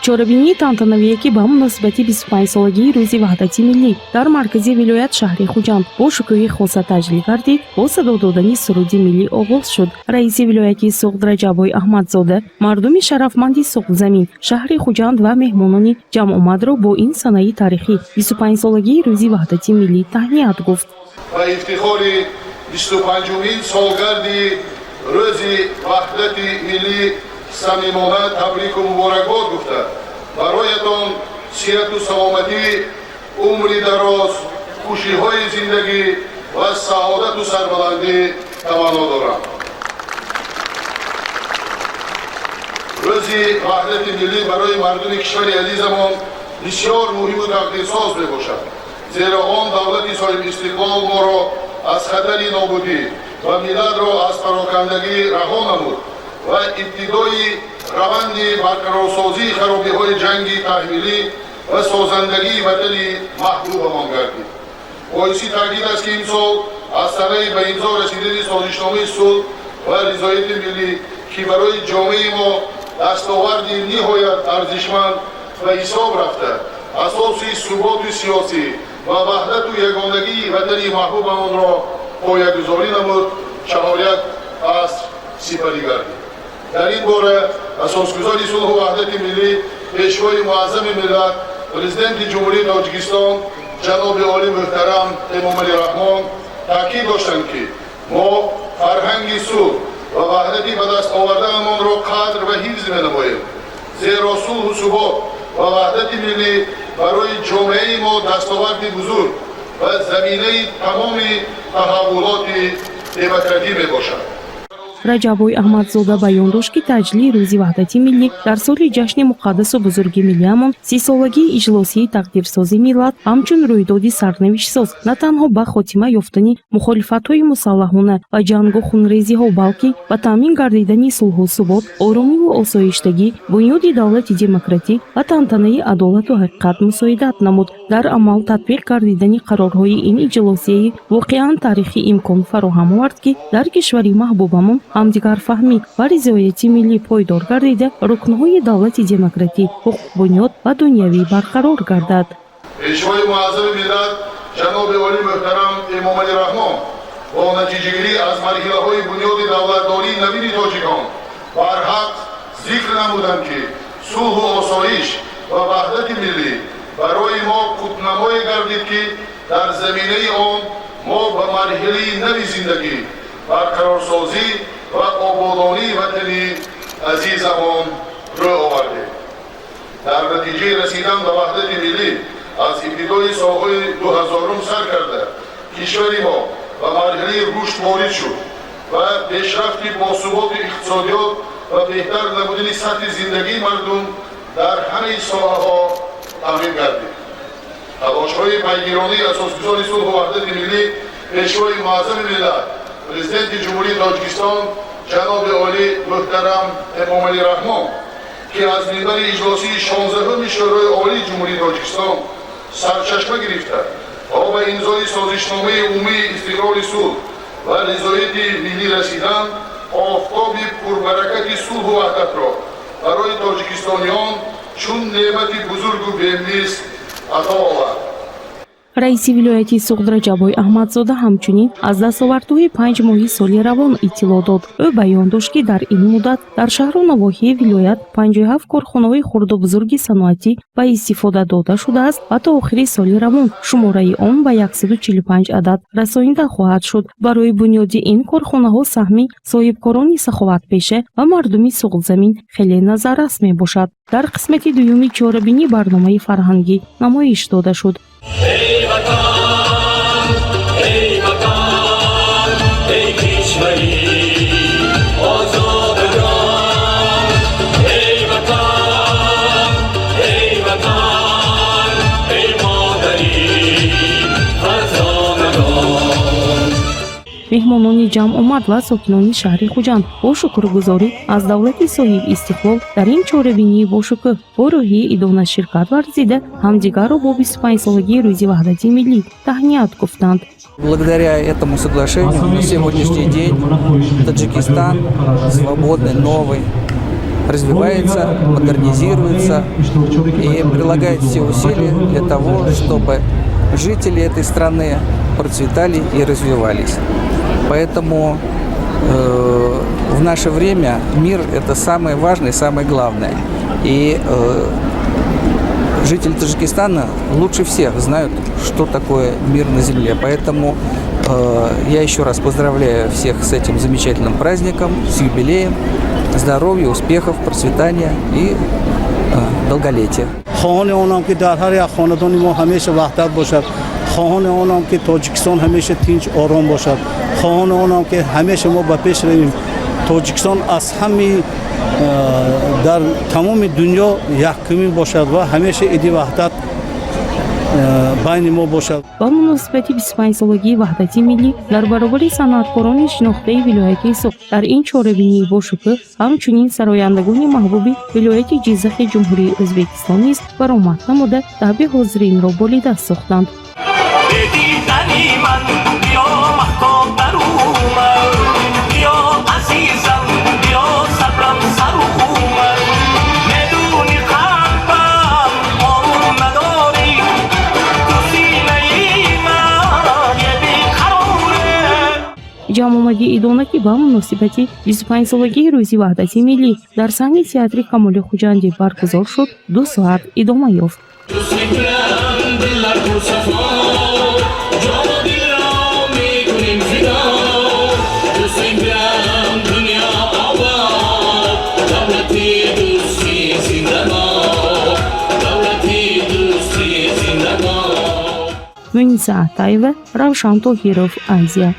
чорабинии тантанавие ки ба муносибати 25-солагии рӯзи ваҳдати миллӣ дар маркази вилоят шаҳри хуҷанд бо шукӯҳи хоса таҷлил гардид бо садо додани суруди миллӣ оғоз шуд. раиси вилояти Суғд Раҷабой Аҳмадзода мардуми шарафманди Суғдзамин шаҳри хуҷанд ва меҳмонони ҷамъомадро бо ин санаи тарихӣ 25-солагии рӯзи ваҳдати миллӣ таҳният гуфт. ва ифтихори 25-умин солгарди рӯзи ваҳдати миллӣ самимона табрику муборакбод гуфта бароятон сиҳату саломатӣ, умри дароз, хушиҳои зиндагӣ ва саодату сарбаландӣ таманно дорам. рӯзи ваҳдати миллӣ барои мардуми кишвари азизамон бисёр муҳиму тақдирсоз мебошад, зеро он давлати соҳибистиқлол моро аз хатари нобудӣ ва миллатро аз парокандагӣ раҳо намуд ва ибтидои раванди барқарорсозии харобиҳои ҷанги таҳвилӣ ва созандагии ватани маҳбубамон гардид. боиси таъкид аст ки имсол аз санаи ба имзо расидани созишномаи сулҳ ва ризояти миллӣ ки барои ҷомеаи мо дастоварди ниҳоят арзишманд ва ҳисоб рафта асоси суботи сиёсӣ ва ваҳдату ягонагии ватани маҳбубамонро поягузорӣ намуд, чаҳоряк аср сипарӣ гардид. дар ин бора асосгузори сулҳу ваҳдати миллӣ пешвои муаззами миллат президенти ҷумҳурии Тоҷикистон ҷаноби оли муҳтарам Эмомалӣ Раҳмон таъкид доштанд ки мо фарҳанги сулҳ ва ваҳдати ба даст овардаамонро қадр ва ҳифз менамоем, зеро сулҳу субот ва ваҳдати миллӣ барои ҷомеаи мо дастоварди бузург ва заминаи тамоми таҳаввулоти демократӣ мебошад. Раҷабой Аҳмадзода баён дошт ки таҷлили рӯзи ваҳдати миллӣ дар соли ҷашни муқаддасу бузурги миллиамон 30-солагии иҷлосии тақдирсози миллат ҳамчун рӯйдоди сарнавиштсоз на танҳо ба хотима ёфтани мухолифатҳои мусаллаҳона ва ҷангу хунрезиҳо, балки ба таъмин гардидани сулҳу субот, оромиву осоиштагӣ, бунёди давлати демократӣ ва тантанаи адолату ҳақиқат мусоидат намуд. дар амал татбиқ гардидани қарорҳои ин иҷлосияи воқеан тарихӣ имкон фароҳам овард ки дар кишвари маҳбубамон ҳамдигарфаҳмӣ ва ризояти миллӣ пойдор гардида рукнҳои давлати демократӣ, ҳуқуқбунёд ва дунявӣ барқарор гардад. пешвои муаззами миллат ҷаноби оли муҳтарам Эмомалӣ Раҳмон бо натиҷагирӣ аз марҳилаҳои бунёди давлатдории навини тоҷикон барҳақ зикр намуданд ки сулҳу осоиш ва ваҳдати миллӣ барои мо путнамое гардид ки дар заминаи он мо ба марҳилаи нави зиндагӣ, барқарорсозӣ ва ободонии ватани азизамон рӯ овардем. дар натиҷаи расидан ба ваҳдати миллӣ аз ибтидои солҳои 2000 сар карда кишвари мо ба марҳилаи рушд ворид шуд ва пешрафти босуботи иқтисодиёт ва беҳтар намудани сатҳи зиндагии мардум дар ҳамаи соҳаҳо таъмин гардид. талошҳои пайгиронии асосгузори сулҳу ваҳдати миллӣ пешвои муаззами миллат президенти ҷумҳурии Тоҷикистон ҷаноби оли муҳтарам Эмомалӣ Раҳмон ки аз минбари иҷлосии 16-уми шӯрои олии ҷумҳурии Тоҷикистон сарчашма гирифта то ба имзои созишномаи умумии истиқроли сулҳ ва ризояти миллӣ расидан офтоби пурбаракати сулҳу ваҳдатро барои тоҷикистониён чун неъмати бузургу бемист ато овард. раиси вилояти Суғд Раҷабой Аҳмадзода ҳамчунин аз дастовардҳои 5 моҳи соли равон иттилоъ дод. ӯ баён дошт ки дар ин муддат дар шаҳру навоҳии вилоят 57 корхонаҳои хурду бузурги саноатӣ ба истифода дода шудааст ва то охири соли равон шумораи он ба 145 адад расонида хоҳад шуд. барои бунёди ин корхонаҳо саҳми соҳибкорони саховатпеша ва мардуми Суғдзамин хеле назаррас мебошад. дар қисмати дуюми чорабинӣ барномаи фарҳангӣ намоиш дода шуд. ای وطن ای کشوری آزادگان ای وطن ای مادری فرزانگان. меҳмонони ҷамъомад ва сокинони шаҳри хуҷанд бо шукргузорӣ аз давлати соҳиб истиқлол дар ин чорабинии бошукӯҳ бо рӯҳии идона ширкат варзида ҳамдигарро бо 25-солагии рӯзи ваҳдати миллӣ таҳният гуфтанд. Благодаря этому соглашению на сегодняшний день Таджикистан свободный, новый, развивается, модернизируется и прилагает все усилия для того, чтобы жители этой страны процветали и развивались. Поэтому в наше время мир – это самое важное, самое главное. И жители Таджикистана лучше всех знают, что такое мир на земле. Поэтому я еще раз поздравляю всех с этим замечательным праздником, с юбилеем, здоровья, успехов, процветания и долголетия. خواهان آنم که در هر یک خاندان ما همیشه وحدت باشد، خواهان آنم که تاجیکستان همیشه تنج آرام باشد، خواهان آنم که همیشه ما به پیش رویم. تاجیکستان از همه در تمام دنیا یکمی باشد و همیشه ایدی وحدت بین ما باشد. با مناسبت 25 سالگی وحدت ملی در برابر صنعتکاران شناخته ولایت سوق در این چهاربینی با شکوه همچنین سرایندگان محبوب ولایت جیزخ جمهوری ازبکستان نیز برآمد نموده تحبه حاضرین را بالیدست ساختند. جامعه ایدونه که با مناسبت 25 سالگی روزی وحدت ملی در صحنه تئاتر کمال خوجندی برگزار شد 2 ساعت ادامه یافت. Munisa Atayeva, Ravshan Tohirov, Азия.